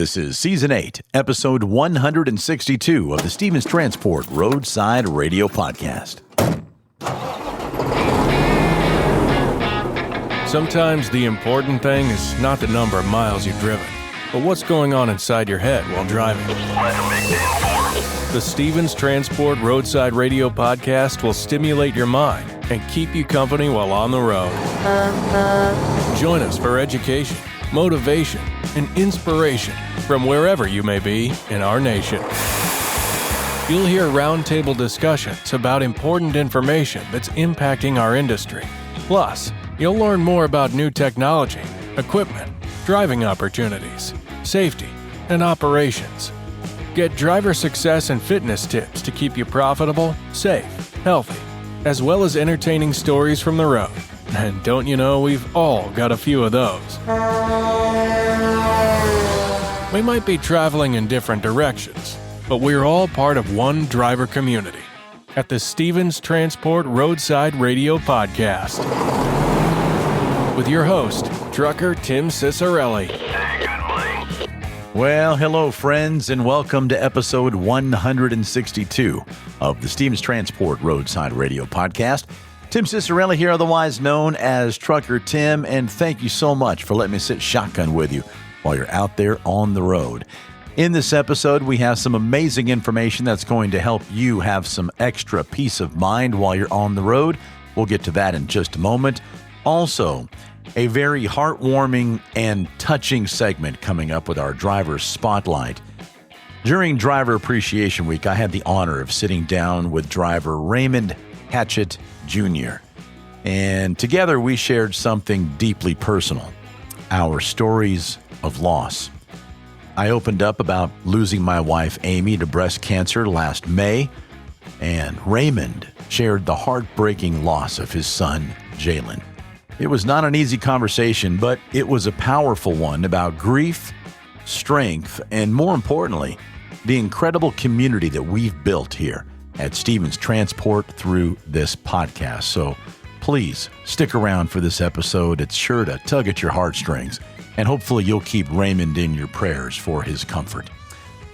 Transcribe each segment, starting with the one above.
This is Season 8, Episode 162 of the Stevens Transport Roadside Radio Podcast. Sometimes the important thing is not the number of miles you've driven, but what's going on inside your head while driving. The Stevens Transport Roadside Radio Podcast will stimulate your mind and keep you company while on the road. Join us for education, motivation, and inspiration from wherever you may be in our nation. You'll hear roundtable discussions about important information that's impacting our industry. Plus, you'll learn more about new technology, equipment, driving opportunities, safety, and operations. Get driver success and fitness tips to keep you profitable, safe, healthy, as well as entertaining stories from the road. And don't you know, we've all got a few of those. We might be traveling in different directions, but we're all part of one driver community at the Stevens Transport Roadside Radio Podcast. With your host, trucker Tim Cicerelli. Well, hello, friends, and welcome to episode 162 of the Stevens Transport Roadside Radio Podcast. Tim Cicerelli here, otherwise known as Trucker Tim, and thank you so much for letting me sit shotgun with you while you're out there on the road. In this episode, we have some amazing information that's going to help you have some extra peace of mind while you're on the road. We'll get to that in just a moment. Also, a very heartwarming and touching segment coming up with our Driver's Spotlight. During Driver Appreciation Week, I had the honor of sitting down with driver Raymond Hatchett Jr. And together we shared something deeply personal, our stories of loss. I opened up about losing my wife Amy to breast cancer last May, and Raymond shared the heartbreaking loss of his son, Jalen. It was not an easy conversation, but it was a powerful one about grief, strength, and more importantly, the incredible community that we've built here at Stevens Transport through this podcast. So please stick around for this episode. It's sure to tug at your heartstrings, and hopefully you'll keep Raymond in your prayers for his comfort.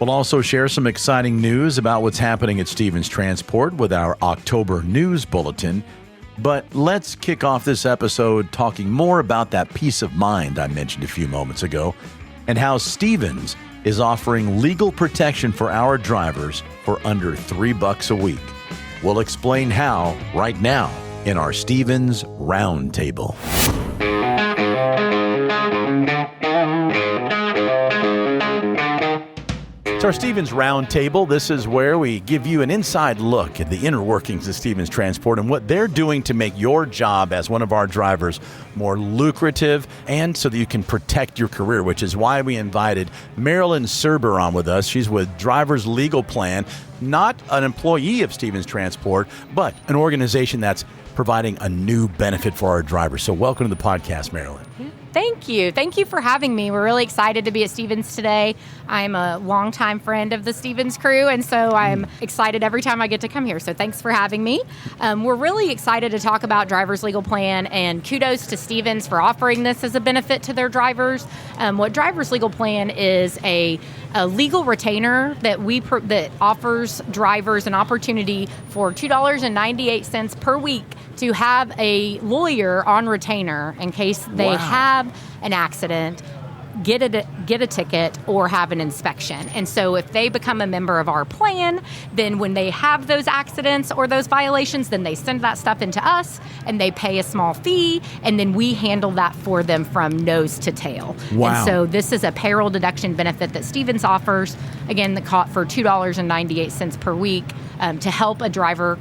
We'll also share some exciting news about what's happening at Stevens Transport with our October news bulletin. But let's kick off this episode talking more about that peace of mind I mentioned a few moments ago and how Stevens is offering legal protection for our drivers for under $3 a week. We'll explain how right now in our Stevens Roundtable. It's our Stevens Roundtable. This is where we give you an inside look at the inner workings of Stevens Transport and what they're doing to make your job as one of our drivers more lucrative and so that you can protect your career, which is why we invited Marilyn Serber on with us. She's with Driver's Legal Plan, not an employee of Stevens Transport, but an organization that's providing a new benefit for our drivers. So welcome to the podcast, Marilyn. Thank you. Thank you for having me. We're really excited to be at Stevens today. I'm a longtime friend of the Stevens crew, and so I'm excited every time I get to come here. So thanks for having me. We're really excited to talk about Driver's Legal Plan, and kudos to Stevens for offering this as a benefit to their drivers. What Driver's Legal Plan is a legal retainer that that offers drivers an opportunity for $2.98 per week to have a lawyer on retainer in case they have an accident, get a ticket, or have an inspection. And so if they become a member of our plan, then when they have those accidents or those violations, then they send that stuff into us and they pay a small fee, and then we handle that for them from nose to tail. Wow. And so this is a payroll deduction benefit that Stevens offers, again, for $2.98 per week to help a driver,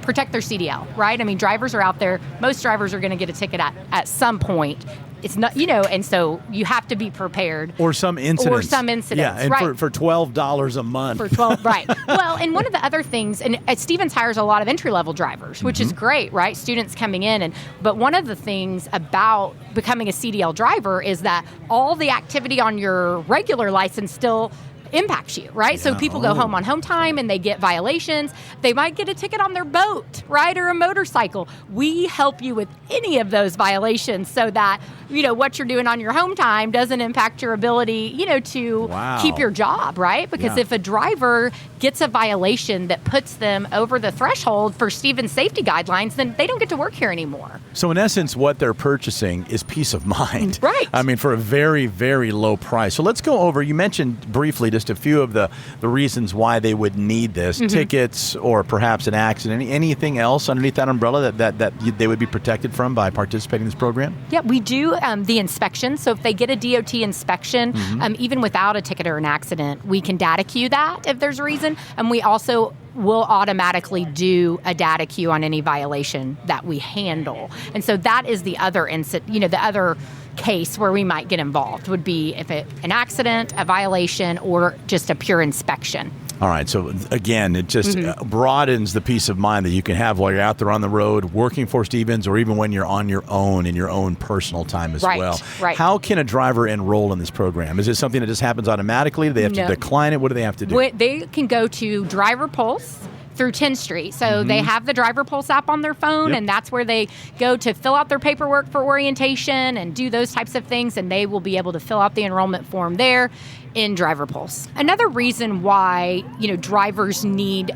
protect their CDL, right? I mean, drivers are out there. Most drivers are going to get a ticket at some point. It's not, and so you have to be prepared. Or some incidents. Yeah, and right. for $12 a month. For 12, right. Well, and one of the other things, and Stevens hires a lot of entry-level drivers, which is great, right? Students coming in, but one of the things about becoming a CDL driver is that all the activity on your regular license still impacts you, right? So people go home on home time and they get violations. They might get a ticket on their boat, right? Or a motorcycle. We help you with any of those violations so that, what you're doing on your home time doesn't impact your ability, to keep your job, right? Because if a driver gets a violation that puts them over the threshold for Stevens safety guidelines, then they don't get to work here anymore. So in essence, what they're purchasing is peace of mind. Right. I mean, for a very, very low price. So let's go over, you mentioned briefly just a few of the reasons why they would need this. Tickets or perhaps an accident. Anything else underneath that umbrella that they would be protected from by participating in this program? Yeah, we do the inspection. So if they get a DOT inspection, even without a ticket or an accident, we can data queue that if there's a reason. And we also will automatically do a data queue on any violation that we handle. And so that is the other the other case where we might get involved would be if an accident, a violation, or just a pure inspection. All right. So again, it just broadens the peace of mind that you can have while you're out there on the road working for Stevens, or even when you're on your own in your own personal time as well. Right. How can a driver enroll in this program? Is it something that just happens automatically? Do they have to decline it? What do they have to do? They can go to Driver Pulse through 10th Street. So they have the Driver Pulse app on their phone, and that's where they go to fill out their paperwork for orientation and do those types of things, and they will be able to fill out the enrollment form there in Driver Pulse. Another reason why, drivers need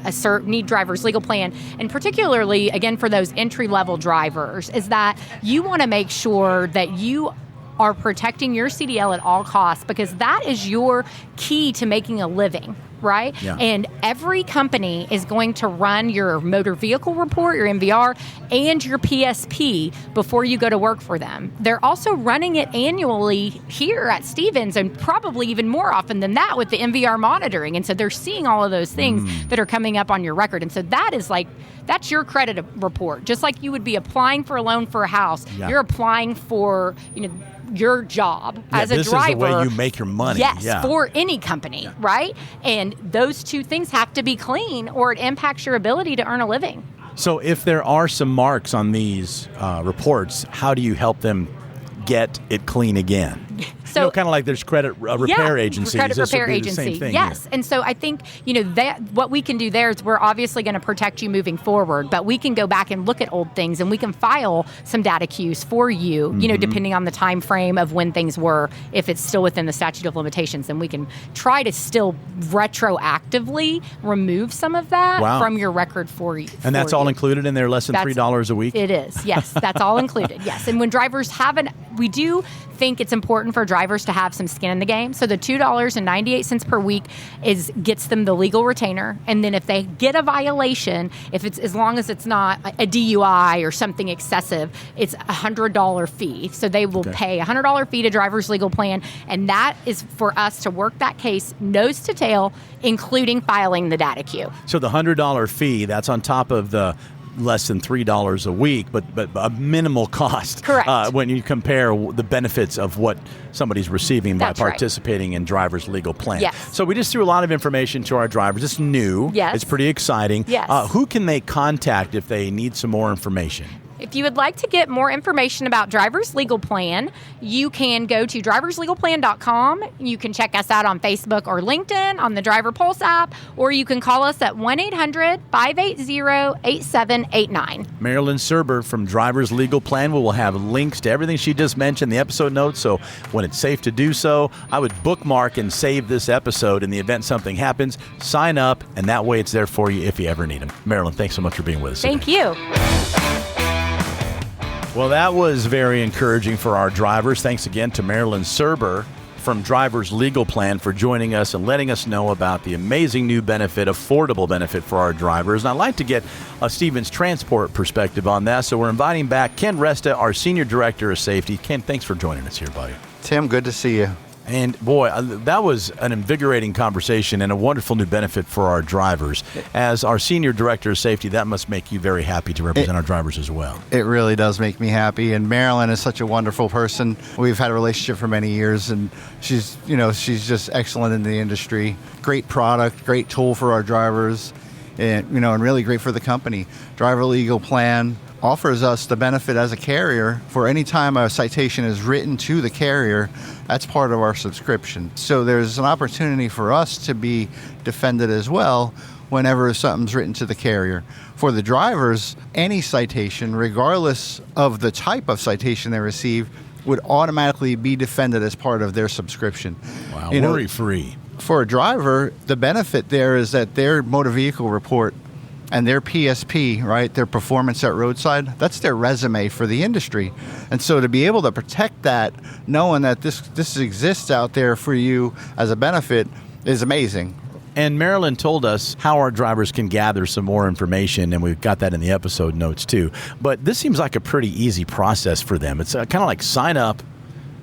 driver's legal plan, and particularly, again, for those entry-level drivers, is that you want to make sure that you are protecting your CDL at all costs, because that is your key to making a living, right? Yeah. And every company is going to run your motor vehicle report, your MVR, and your PSP before you go to work for them. They're also running it annually here at Stevens, and probably even more often than that with the MVR monitoring. And so they're seeing all of those things that are coming up on your record. And so that's your credit report. Just like you would be applying for a loan for a house, you're applying for, your job as a driver. This is the way you make your money. Yes, for any company, right? And those two things have to be clean, or it impacts your ability to earn a living. So if there are some marks on these reports, how do you help them get it clean again? So kind of like there's credit repair agencies. Credit This repair would be agency. the same thing. Yes. And so I think, that what we can do there is we're obviously going to protect you moving forward, but we can go back and look at old things, and we can file some data queues for you, depending on the time frame of when things were. If it's still within the statute of limitations, then we can try to still retroactively remove some of that from your record for you. And that's all included in their less than $3 a week? It is. Yes. That's all included. Yes. And when drivers we do think it's important for drivers to have some skin in the game. So the $2.98 per week gets them the legal retainer. And then if they get a violation, as long as it's not a DUI or something excessive, it's $100 fee. So they will pay a $100 fee to driver's legal plan. And that is for us to work that case nose to tail, including filing the data queue. So the $100 fee, that's on top of the less than $3 a week, but a minimal cost. Correct. When you compare the benefits of what somebody's receiving by participating in driver's legal plan. Yes. So we just threw a lot of information to our drivers. It's new. Yes. It's pretty exciting. Yes. Who can they contact if they need some more information? If you would like to get more information about Driver's Legal Plan, you can go to driverslegalplan.com. You can check us out on Facebook or LinkedIn on the Driver Pulse app, or you can call us at 1-800-580-8789. Marilyn Serber from Driver's Legal Plan will have links to everything she just mentioned in the episode notes, so when it's safe to do so, I would bookmark and save this episode in the event something happens. Sign up, and that way it's there for you if you ever need them. Marilyn, thanks so much for being with us. Thank you. Well, that was very encouraging for our drivers. Thanks again to Marilyn Serber from Driver's Legal Plan for joining us and letting us know about the amazing new benefit, affordable benefit for our drivers. And I'd like to get a Stevens Transport perspective on that. So we're inviting back Ken Resta, our Senior Director of Safety. Ken, thanks for joining us here, buddy. Tim, good to see you. And boy, that was an invigorating conversation and a wonderful new benefit for our drivers. As our Senior Director of Safety, that must make you very happy to represent our drivers as well. It really does make me happy. And Marilyn is such a wonderful person. We've had a relationship for many years, and she's just excellent in the industry. Great product, great tool for our drivers, and really great for the company. Driver Legal Plan offers us the benefit as a carrier for any time a citation is written to the carrier. That's part of our subscription. So there's an opportunity for us to be defended as well whenever something's written to the carrier. For the drivers, any citation, regardless of the type of citation they receive, would automatically be defended as part of their subscription. Wow, worry-free. For a driver, the benefit there is that their motor vehicle report and their PSP, right, their performance at Roadside, that's their resume for the industry. And so to be able to protect that, knowing that this exists out there for you as a benefit, is amazing. And Marilyn told us how our drivers can gather some more information, and we've got that in the episode notes too. But this seems like a pretty easy process for them. It's kind of like sign up,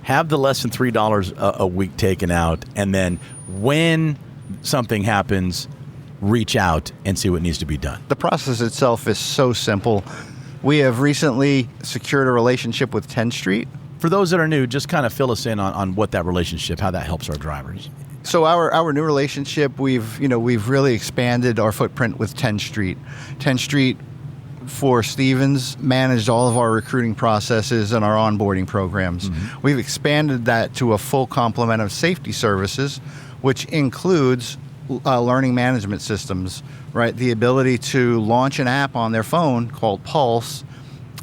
have the less than $3 a week taken out, and then when something happens, reach out and see what needs to be done. The process itself is so simple. We have recently secured a relationship with 10th Street. For those that are new, just kind of fill us in on what that relationship, how that helps our drivers. So our new relationship, we've really expanded our footprint with 10th Street. 10th Street for Stevens managed all of our recruiting processes and our onboarding programs. Mm-hmm. We've expanded that to a full complement of safety services, which includes learning management systems, right? The ability to launch an app on their phone called Pulse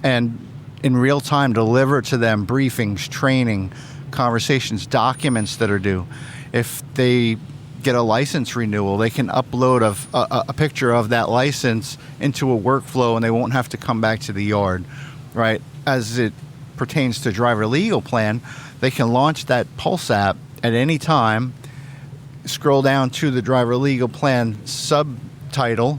and in real time deliver to them briefings, training, conversations, documents that are due. If they get a license renewal, they can upload a picture of that license into a workflow and they won't have to come back to the yard, right? As it pertains to driver legal plan, they can launch that Pulse app at any time, scroll down to the driver legal plan subtitle,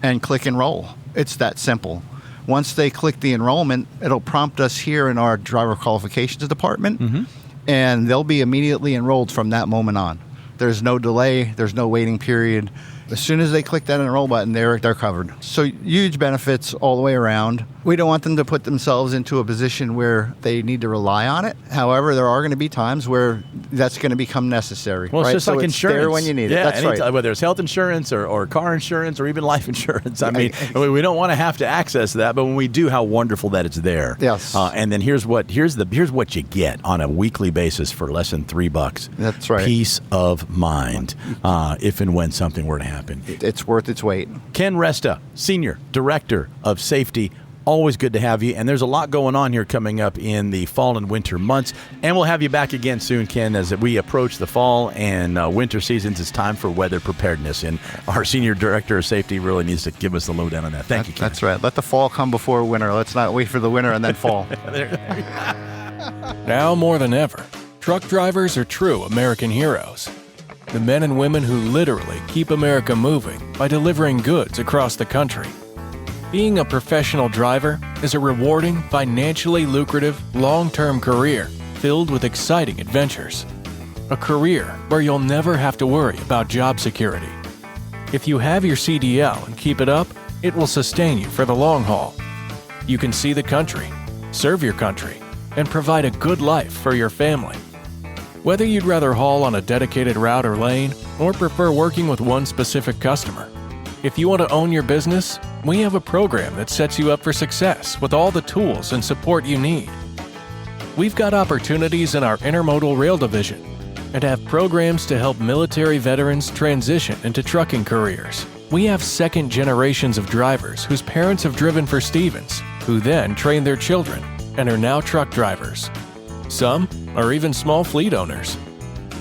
and click enroll. It's that simple. Once they click the enrollment, it'll prompt us here in our driver qualifications department, mm-hmm. and they'll be immediately enrolled from that moment on. There's no delay. There's no waiting period. As soon as they click that enroll button, they're covered. So huge benefits all the way around. We don't want them to put themselves into a position where they need to rely on it. However, there are going to be times where that's going to become necessary. Well, it's right? just like insurance. There when you need it. That's right. Whether it's health insurance or car insurance or even life insurance. I mean, we don't want to have to access that, but when we do, how wonderful that it's there. Yes. And then here's what you get on a weekly basis for less than $3. That's right. Peace of mind, if and when something were to happen. It's worth its weight. Ken Resta, Senior Director of Safety. Always good to have you. And there's a lot going on here coming up in the fall and winter months. And we'll have you back again soon, Ken, as we approach the fall and winter seasons. It's time for weather preparedness. And our Senior Director of Safety really needs to give us the lowdown on that. Thank you, Ken. That's right. Let the fall come before winter. Let's not wait for the winter and then fall. Now more than ever, truck drivers are true American heroes. The men and women who literally keep America moving by delivering goods across the country. Being a professional driver is a rewarding, financially lucrative, long-term career filled with exciting adventures. A career where you'll never have to worry about job security. If you have your CDL and keep it up, it will sustain you for the long haul. You can see the country, serve your country, and provide a good life for your family. Whether you'd rather haul on a dedicated route or lane, or prefer working with one specific customer, if you want to own your business, we have a program that sets you up for success with all the tools and support you need. We've got opportunities in our intermodal rail division and have programs to help military veterans transition into trucking careers. We have second generations of drivers whose parents have driven for Stevens, who then trained their children and are now truck drivers. Some are even small fleet owners.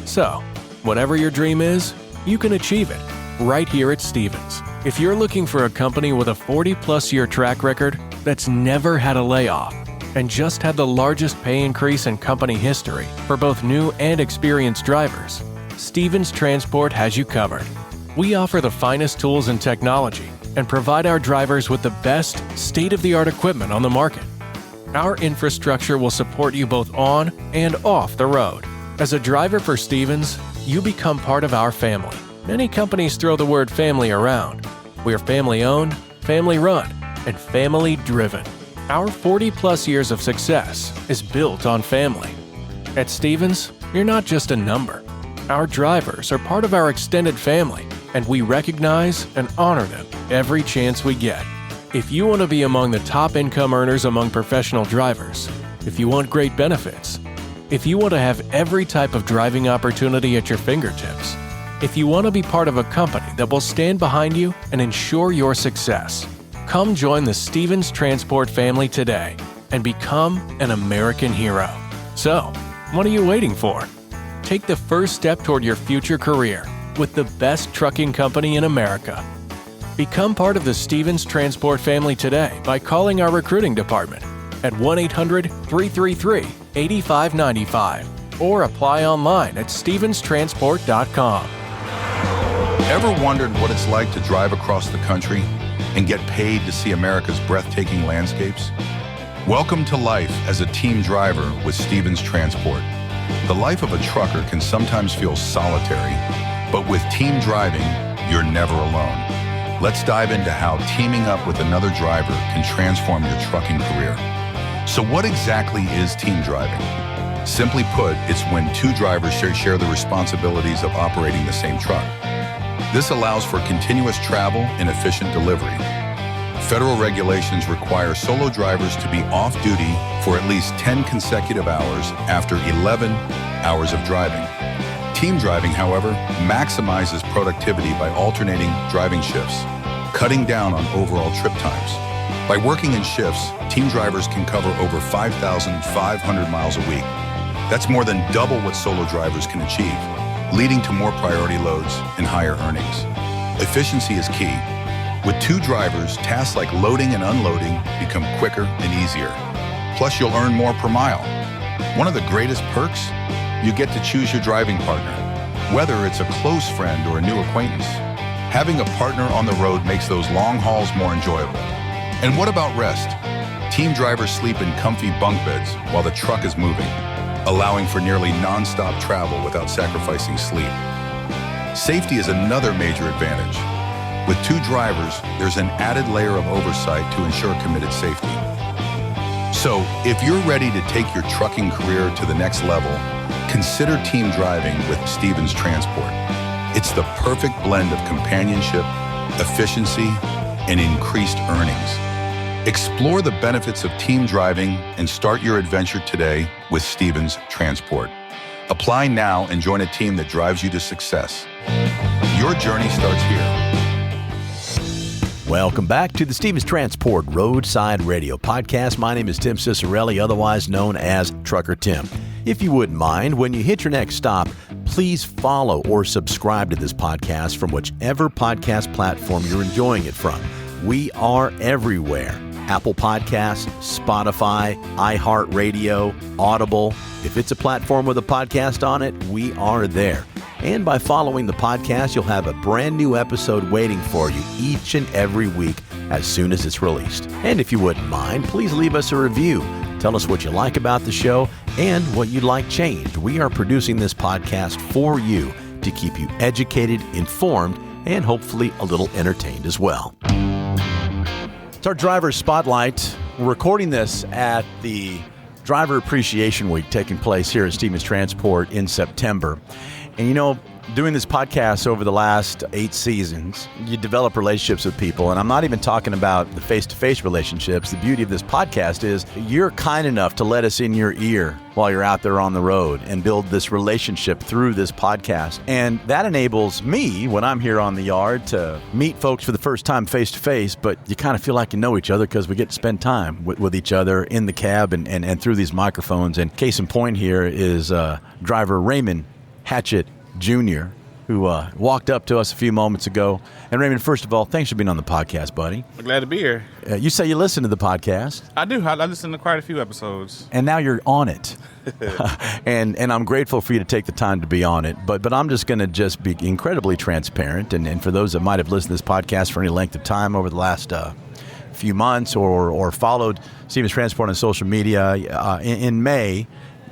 So, whatever your dream is, you can achieve it right here at Stevens. If you're looking for a company with a 40-plus year track record that's never had a layoff and just had the largest pay increase in company history for both new and experienced drivers, Stevens Transport has you covered. We offer the finest tools and technology and provide our drivers with the best state-of-the-art equipment on the market. Our infrastructure will support you both on and off the road. As a driver for Stevens, you become part of our family. Many companies throw the word family around. We're family-owned, family-run, and family-driven. Our 40-plus years of success is built on family. At Stevens, you're not just a number. Our drivers are part of our extended family, and we recognize and honor them every chance we get. If you want to be among the top income earners among professional drivers, if you want great benefits, if you want to have every type of driving opportunity at your fingertips, if you want to be part of a company that will stand behind you and ensure your success, come join the Stevens Transport family today and become an American hero. So, what are you waiting for? Take the first step toward your future career with the best trucking company in America. Become part of the Stevens Transport family today by calling our recruiting department at 1-800-333-8595 or apply online at stevenstransport.com. Ever wondered what it's like to drive across the country and get paid to see America's breathtaking landscapes? Welcome to life as a team driver with Stevens Transport. The life of a trucker can sometimes feel solitary, but with team driving, you're never alone. Let's dive into how teaming up with another driver can transform your trucking career. So what exactly is team driving? Simply put, it's when two drivers share the responsibilities of operating the same truck. This allows for continuous travel and efficient delivery. Federal regulations require solo drivers to be off-duty for at least 10 consecutive hours after 11 hours of driving. Team driving, however, maximizes productivity by alternating driving shifts, cutting down on overall trip times. By working in shifts, team drivers can cover over 5,500 miles a week. That's more than double what solo drivers can achieve, leading to more priority loads and higher earnings. Efficiency is key. With two drivers, tasks like loading and unloading become quicker and easier. Plus, you'll earn more per mile. One of the greatest perks? You get to choose your driving partner, whether it's a close friend or a new acquaintance. Having a partner on the road makes those long hauls more enjoyable. And what about rest? Team drivers sleep in comfy bunk beds while the truck is moving, allowing for nearly non-stop travel without sacrificing sleep. Safety is another major advantage. With two drivers, there's an added layer of oversight to ensure committed safety. So, if you're ready to take your trucking career to the next level, consider team driving with Stevens Transport. It's the perfect blend of companionship, efficiency, and increased earnings. Explore the benefits of team driving and start your adventure today with Stevens Transport. Apply now and join a team that drives you to success. Your journey starts here. Welcome back to the Stevens Transport Roadside Radio Podcast. My name is Tim Cicerelli, otherwise known as Trucker Tim. If you wouldn't mind, when you hit your next stop, please follow or subscribe to this podcast from whichever podcast platform you're enjoying it from. We are everywhere. Apple Podcasts, Spotify, iHeartRadio, Audible. If it's a platform with a podcast on it, we are there. And by following the podcast, you'll have a brand new episode waiting for you each and every week as soon as it's released. And if you wouldn't mind, please leave us a review. Tell us what you like about the show and what you'd like changed. We are producing this podcast for you to keep you educated, informed, and hopefully a little entertained as well. It's our Driver Spotlight. We're recording this at the Driver Appreciation Week taking place here at Stevens Transport in September. And you know, doing this podcast over the last 8 seasons, you develop relationships with people. And I'm not even talking about the face-to-face relationships. The beauty of this podcast is you're kind enough to let us in your ear while you're out there on the road and build this relationship through this podcast. And that enables me, when I'm here on the yard, to meet folks for the first time face-to-face, but you kind of feel like you know each other because we get to spend time with each other in the cab and through these microphones. And case in point here is driver Raymond Hatchett Jr., who walked up to us a few moments ago. And Raymond, first of all, thanks for being on the podcast, buddy. I'm glad to be here. You say you listen to the podcast. I do. I listen to quite a few episodes. And now you're on it. and I'm grateful for you to take the time to be on it. But I'm just going to be incredibly transparent. And for those that might have listened to this podcast for any length of time over the last few months or followed Stevens Transport on social media, in May,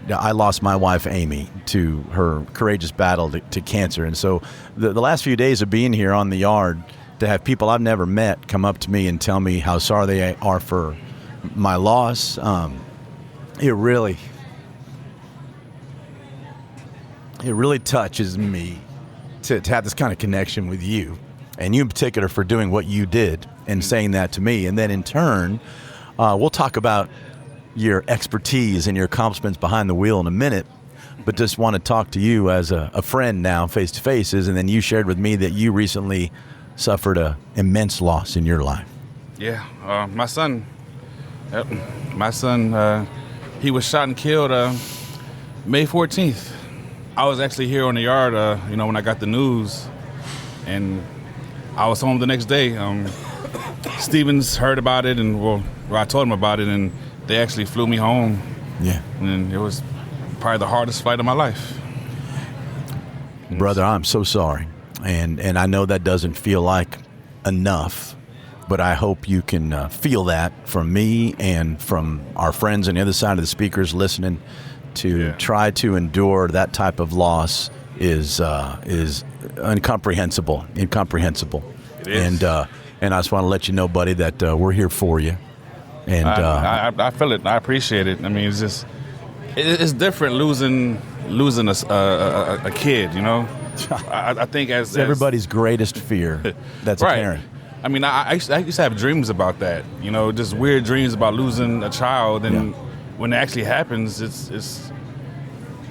I lost my wife, Amy, to her courageous battle to cancer. And so the last few days of being here on the yard, to have people I've never met come up to me and tell me how sorry they are for my loss, it really touches me to have this kind of connection with you. And you in particular for doing what you did and saying that to me. And then in turn, we'll talk about your expertise and your accomplishments behind the wheel in a minute, but just want to talk to you as a friend now, face to face. And then you shared with me that you recently suffered an immense loss in your life. Yeah, my son, he was shot and killed May 14th. I was actually here on the yard, when I got the news, and I was home the next day. Stevens heard about it, and I told him about it, and they actually flew me home. Yeah. And it was probably the hardest flight of my life. Brother, I'm so sorry. And I know that doesn't feel like enough, but I hope you can feel that from me and from our friends on the other side of the speakers listening. To try to endure that type of loss is incomprehensible. It is. And I just want to let you know, buddy, that we're here for you. And I feel it. I appreciate it. I mean, it's just it's different losing a kid. I think as everybody's greatest fear. That's right. A parent. I mean, I used to have dreams about that. Just weird dreams about losing a child, and when it actually happens, it's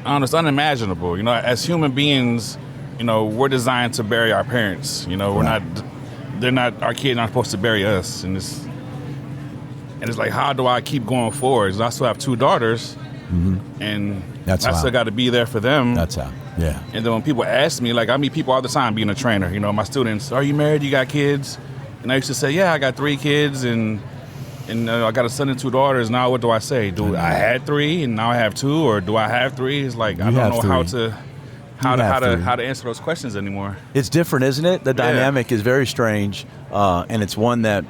unimaginable. As human beings, we're designed to bury our parents. Our kids aren't supposed to bury us, and it's like, how do I keep going forward? I still have 2 daughters, and I still got to be there for them. That's how. Yeah. And then when people ask me, like, I meet people all the time being a trainer. My students, are you married? You got kids? And I used to say, yeah, I got 3 kids, and I got a son and 2 daughters. Now what do I say? Do I had 3 and now I have 2, or do I have 3? It's like, I don't know how to answer those questions anymore. It's different, isn't it? The dynamic is very strange, and it's one that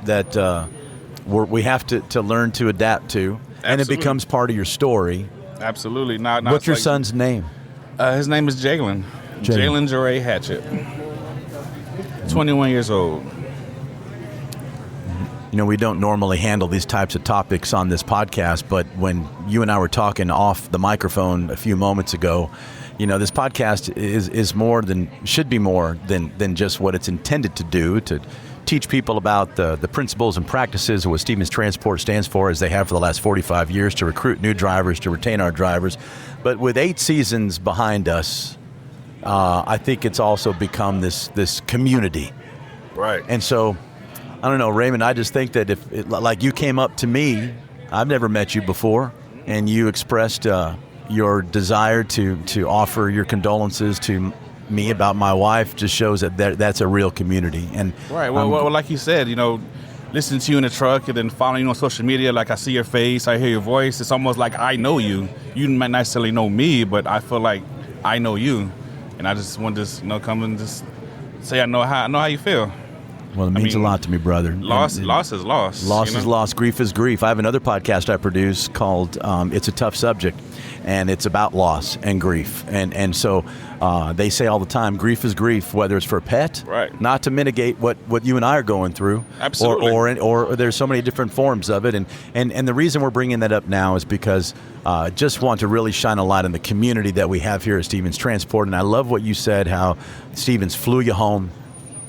we have to learn to adapt to, and it becomes part of your story. Absolutely. What's your son's name? His name is Jalen. Jalen Joray Hatchett. 21 years old. We don't normally handle these types of topics on this podcast, but when you and I were talking off the microphone a few moments ago, this podcast should be more than just what it's intended to do, to teach people about the principles and practices of what Stevens Transport stands for, as they have for the last 45 years, to recruit new drivers, to retain our drivers. But with 8 seasons behind us, I think it's also become this community. Right. And so, I don't know, Raymond, I just think that like you came up to me, I've never met you before, and you expressed your desire to offer your condolences to me about my wife, just shows that that's a real community. And right. Well, like you said, listening to you in the truck and then following you on social media, like I see your face, I hear your voice. It's almost like I know you. You might not necessarily know me, but I feel like I know you. And I just want to come and just say I know how you feel. Well, it means a lot to me, brother. Loss is loss. Loss is loss. Grief is grief. I have another podcast I produce called It's a Tough Subject, and it's about loss and grief. And so they say all the time, grief is grief, whether it's for a pet, right? Not to mitigate what you and I are going through. Absolutely. Or there's so many different forms of it. And the reason we're bringing that up now is because just want to really shine a light on the community that we have here at Stevens Transport. And I love what you said, how Stevens flew you home.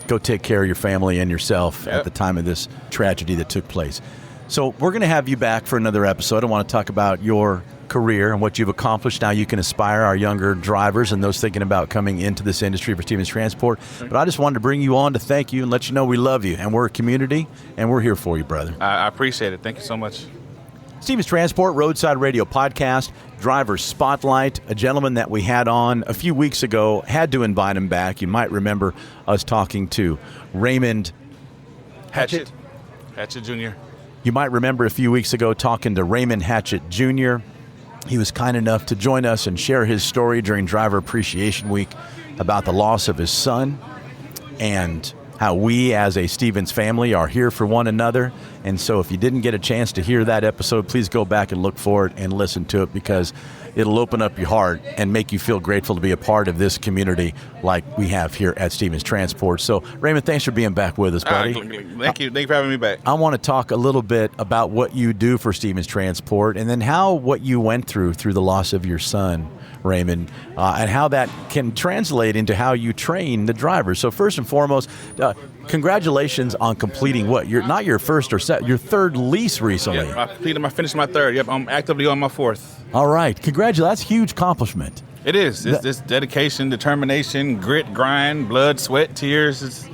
Go take care of your family and yourself at the time of this tragedy that took place. So we're going to have you back for another episode. I want to talk about your career and what you've accomplished. Now you can inspire our younger drivers and those thinking about coming into this industry for Stevens Transport. But I just wanted to bring you on to thank you and let you know we love you, and we're a community, and we're here for you, brother. I appreciate it. Thank you so much. Stevens Transport Roadside Radio Podcast, Driver Spotlight, a gentleman that we had on a few weeks ago, had to invite him back. You might remember us talking to Raymond Hatchett Jr. You might remember a few weeks ago talking to Raymond Hatchett Jr. He was kind enough to join us and share his story during Driver Appreciation Week about the loss of his son and how we as a Stevens family are here for one another. And so if you didn't get a chance to hear that episode, please go back and look for it and listen to it, because it'll open up your heart and make you feel grateful to be a part of this community like we have here at Stevens Transport. So, Raymond, thanks for being back with us, buddy. Thank you. Thank you for having me back. I want to talk a little bit about what you do for Stevens Transport, and then how what you went through the loss of your son Raymond, and how that can translate into how you train the drivers. So first and foremost, congratulations on completing not your first or your third lease recently. Yeah, I finished my third. Yep, I'm actively on my fourth. All right, congratulations. That's a huge accomplishment. It is. It's dedication, determination, grit, grind, blood, sweat, tears. It's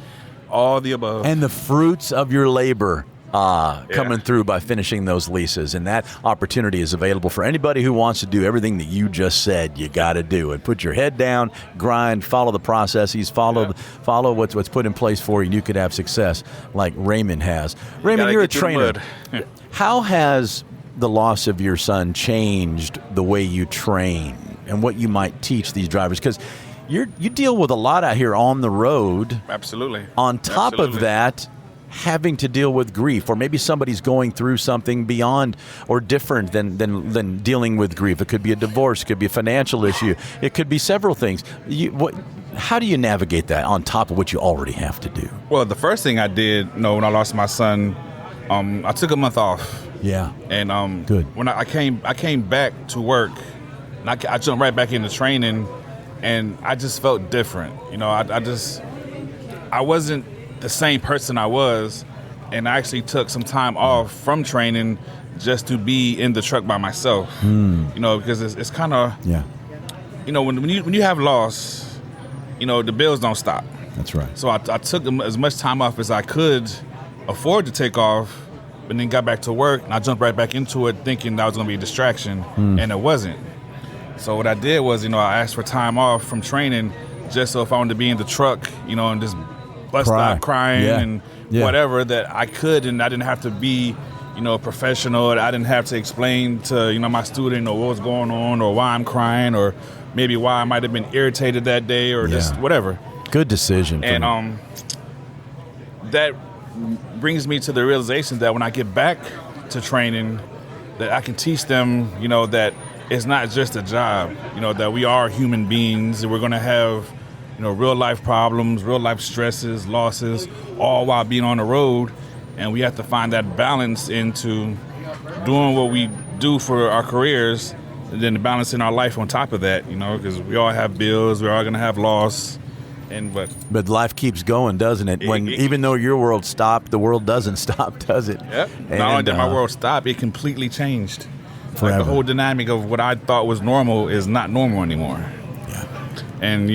all the above. And the fruits of your labor coming through by finishing those leases. And that opportunity is available for anybody who wants to do everything that you just said you got to do. And put your head down, grind, follow the processes, follow what's put in place for you, and you could have success like Raymond has. Raymond, you're a trainer. How has the loss of your son changed the way you train and what you might teach these drivers? Because you deal with a lot out here on the road. Absolutely. On top of that, having to deal with grief, or maybe somebody's going through something beyond or different than dealing with grief. It could be a divorce, it could be a financial issue, it could be several things. How do you navigate that on top of what you already have to do? Well, the first thing I did, when I lost my son, I took a month off. Yeah. And good. When I came back to work, and I jumped right back into training, and I just felt different. I wasn't the same person I was, and I actually took some time off from training just to be in the truck by myself. Because it's kind of, when you have loss, the bills don't stop. That's right. So I took as much time off as I could afford to take off, but then got back to work, and I jumped right back into it thinking that was going to be a distraction, and it wasn't. So what I did was, I asked for time off from training just so if I wanted to be in the truck, and just bust out crying and whatever, that I could, and I didn't have to be, professional. I didn't have to explain to, my student or what was going on or why I'm crying or maybe why I might have been irritated that day or just whatever. Good decision. And that brings me to the realization that when I get back to training, that I can teach them, that it's not just a job, that we are human beings and we're going to have, real life problems, real life stresses, losses, all while being on the road. And we have to find that balance into doing what we do for our careers and then balancing our life on top of that, because we all have bills, we're all going to have loss. But life keeps going, doesn't it? Even though your world stopped, the world doesn't stop, does it? Yep. Not only did my world stop, it completely changed. Forever. Like the whole dynamic of what I thought was normal is not normal anymore. Yeah. And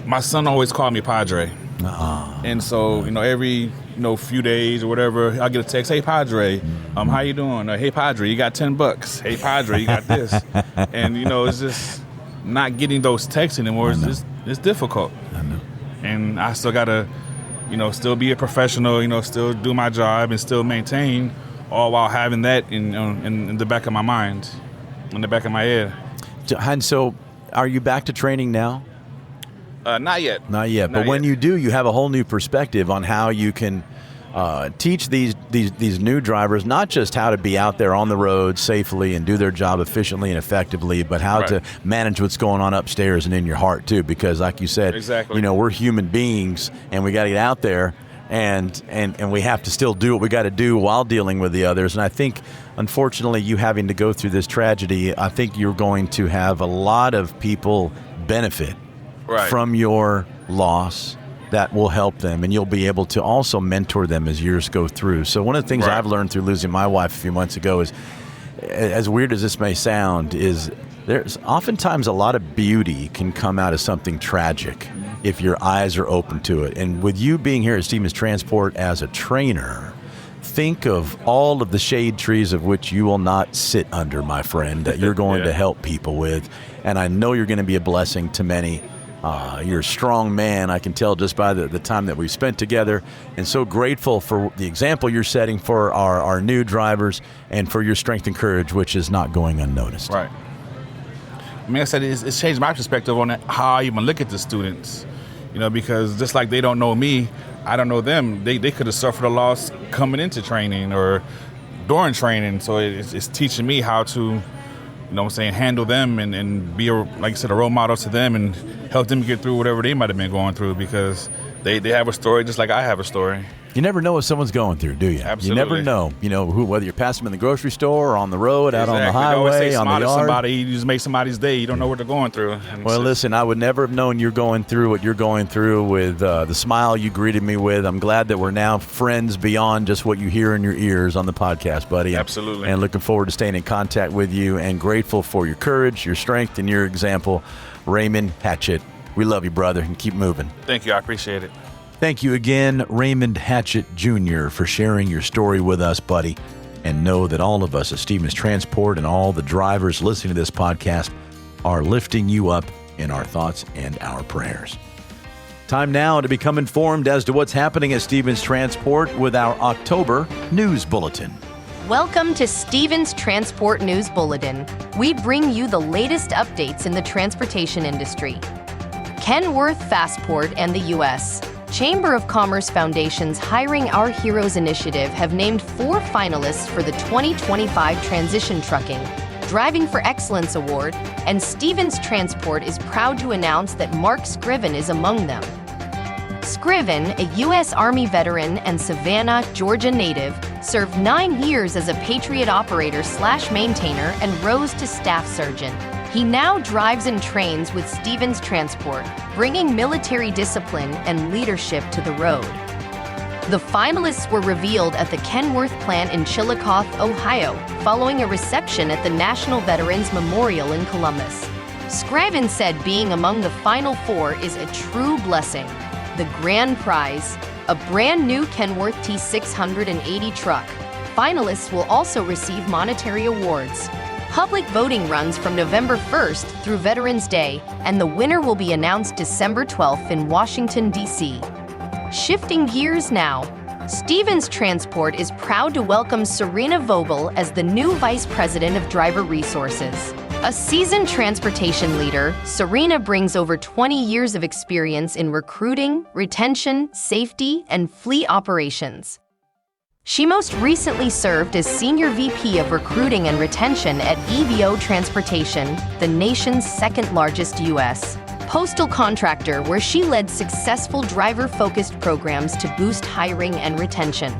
my son always called me Padre. And so every few days or whatever, I get a text, "Hey Padre, how you doing?" Or, "Hey Padre, you got $10. Hey Padre, you got this." And it's just not getting those texts anymore. It's difficult. I know. And I still gotta, still be a professional, still do my job and still maintain, all while having that in the back of my mind, in the back of my head. And so, are you back to training now? Not yet. Not yet. But when you do, you have a whole new perspective on how you can teach these new drivers not just how to be out there on the road safely and do their job efficiently and effectively, but how to manage what's going on upstairs and in your heart too. Because, like you said, we're human beings and we got to get out there and we have to still do what we got to do while dealing with the others. And I think, unfortunately, you having to go through this tragedy, I think you're going to have a lot of people benefit from your loss that will help them, and you'll be able to also mentor them as years go through. So one of the things I've learned through losing my wife a few months ago is, as weird as this may sound, is there's oftentimes a lot of beauty can come out of something tragic if your eyes are open to it. And with you being here at Stevens Transport as a trainer, think of all of the shade trees of which you will not sit under, my friend, that you're going to help people with. And I know you're going to be a blessing to many. You're a strong man, I can tell just by the time that we've spent together, and so grateful for the example you're setting for our new drivers and for your strength and courage, which is not going unnoticed. Right. I mean, I said it's changed my perspective on how I even look at the students, because just like they don't know me, I don't know them. They could have suffered a loss coming into training or during training, so it's teaching me how to handle them and be, like I said, a role model to them and help them get through whatever they might have been going through, because they have a story just like I have a story. You never know what someone's going through, do you? Absolutely. You never know. You know, whether you're passing them in the grocery store or on the road, out on the Exactly. You always highway, say on the smile to yard. somebody, you just make somebody's day. You don't know what they're going through. And Well, so- listen, I would never have known you're going through what you're going through with the smile you greeted me with. I'm glad that we're now friends beyond just what you hear in your ears on the podcast, buddy. Absolutely. And looking forward to staying in contact with you and grateful for your courage, your strength, and your example. Raymond Hatchett, we love you, brother, and keep moving. Thank you. I appreciate it. Thank you again, Raymond Hatchett Jr., for sharing your story with us, buddy. And know that all of us at Stevens Transport and all the drivers listening to this podcast are lifting you up in our thoughts and our prayers. Time now to become informed as to what's happening at Stevens Transport with our October News Bulletin. Welcome to Stevens Transport News Bulletin. We bring you the latest updates in the transportation industry. Kenworth Fastport and the U.S. Chamber of Commerce Foundation's Hiring Our Heroes initiative have named 4 finalists for the 2025 Transition Trucking Driving for Excellence Award, and Stevens Transport is proud to announce that Mark Scriven is among them. Scriven, a U.S. Army veteran and Savannah, Georgia native, served 9 years as a Patriot operator/maintainer and rose to staff surgeon. He now drives and trains with Stevens Transport, bringing military discipline and leadership to the road. The finalists were revealed at the Kenworth plant in Chillicothe, Ohio, following a reception at the National Veterans Memorial in Columbus. Scriven said being among the final 4 is a true blessing. The grand prize, a brand new Kenworth T680 truck. Finalists will also receive monetary awards. Public voting runs from November 1st through Veterans Day, and the winner will be announced December 12th in Washington, D.C. Shifting gears now, Stevens Transport is proud to welcome Serena Vogel as the new Vice President of Driver Resources. A seasoned transportation leader, Serena brings over 20 years of experience in recruiting, retention, safety, and fleet operations. She most recently served as Senior VP of Recruiting and Retention at EVO Transportation, the nation's second-largest U.S. postal contractor, where she led successful driver-focused programs to boost hiring and retention.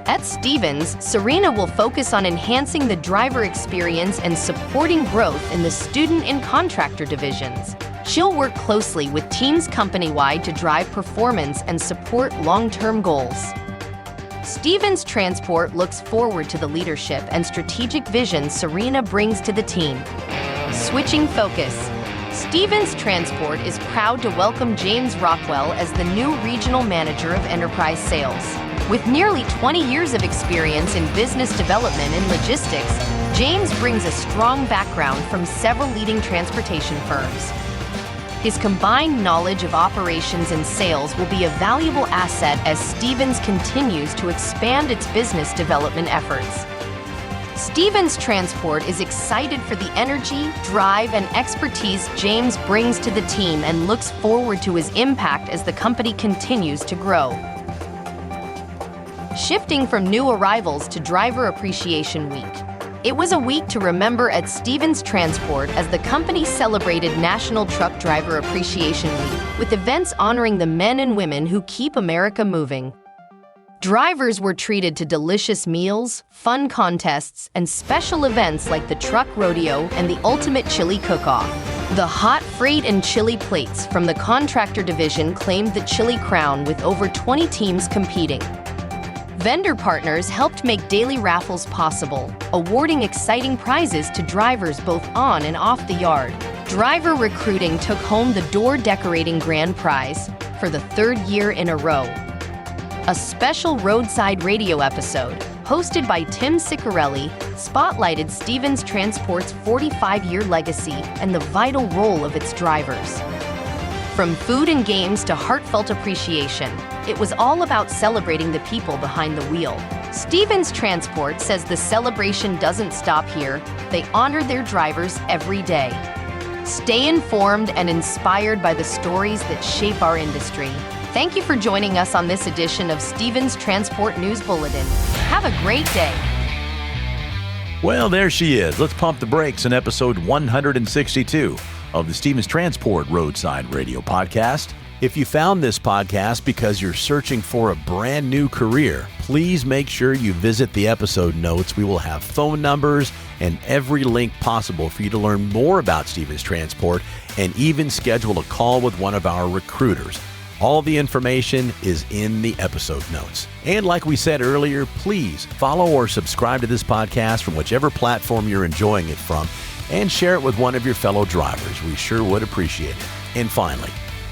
At Stevens, Serena will focus on enhancing the driver experience and supporting growth in the student and contractor divisions. She'll work closely with teams company-wide to drive performance and support long-term goals. Stevens Transport looks forward to the leadership and strategic vision Serena brings to the team. Switching focus, Stevens Transport is proud to welcome James Rockwell as the new Regional Manager of Enterprise Sales. With nearly 20 years of experience in business development and logistics, James brings a strong background from several leading transportation firms. His combined knowledge of operations and sales will be a valuable asset as Stevens continues to expand its business development efforts. Stevens Transport is excited for the energy, drive, and expertise James brings to the team and looks forward to his impact as the company continues to grow. Shifting from new arrivals to Driver Appreciation Week. It was a week to remember at Stevens Transport as the company celebrated National Truck Driver Appreciation Week with events honoring the men and women who keep America moving. Drivers were treated to delicious meals, fun contests, and special events like the Truck Rodeo and the Ultimate Chili Cook-Off. The hot freight and chili plates from the contractor division claimed the Chili Crown with over 20 teams competing. Vendor partners helped make daily raffles possible, awarding exciting prizes to drivers both on and off the yard. Driver recruiting took home the door decorating grand prize for the 3rd year in a row. A special Roadside radio episode, hosted by Tim Ciccarelli, spotlighted Stevens Transport's 45-year legacy and the vital role of its drivers. From food and games to heartfelt appreciation, it was all about celebrating the people behind the wheel. Stevens Transport says the celebration doesn't stop here. They honor their drivers every day. Stay informed and inspired by the stories that shape our industry. Thank you for joining us on this edition of Stevens Transport News Bulletin. Have a great day. Well, there she is. Let's pump the brakes in episode 162 of the Stevens Transport Roadside Radio Podcast. If you found this podcast because you're searching for a brand new career, please make sure you visit the episode notes. We will have phone numbers and every link possible for you to learn more about Stevens Transport and even schedule a call with one of our recruiters. All the information is in the episode notes. And like we said earlier, please follow or subscribe to this podcast from whichever platform you're enjoying it from and share it with one of your fellow drivers. We sure would appreciate it. And finally,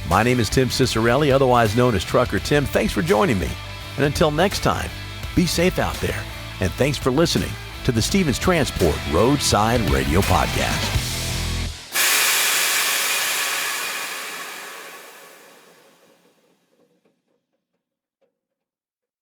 my name is Tim Cicerelli, otherwise known as Trucker Tim. Thanks for joining me. And until next time, be safe out there. And thanks for listening to the Stevens Transport Roadside Radio Podcast.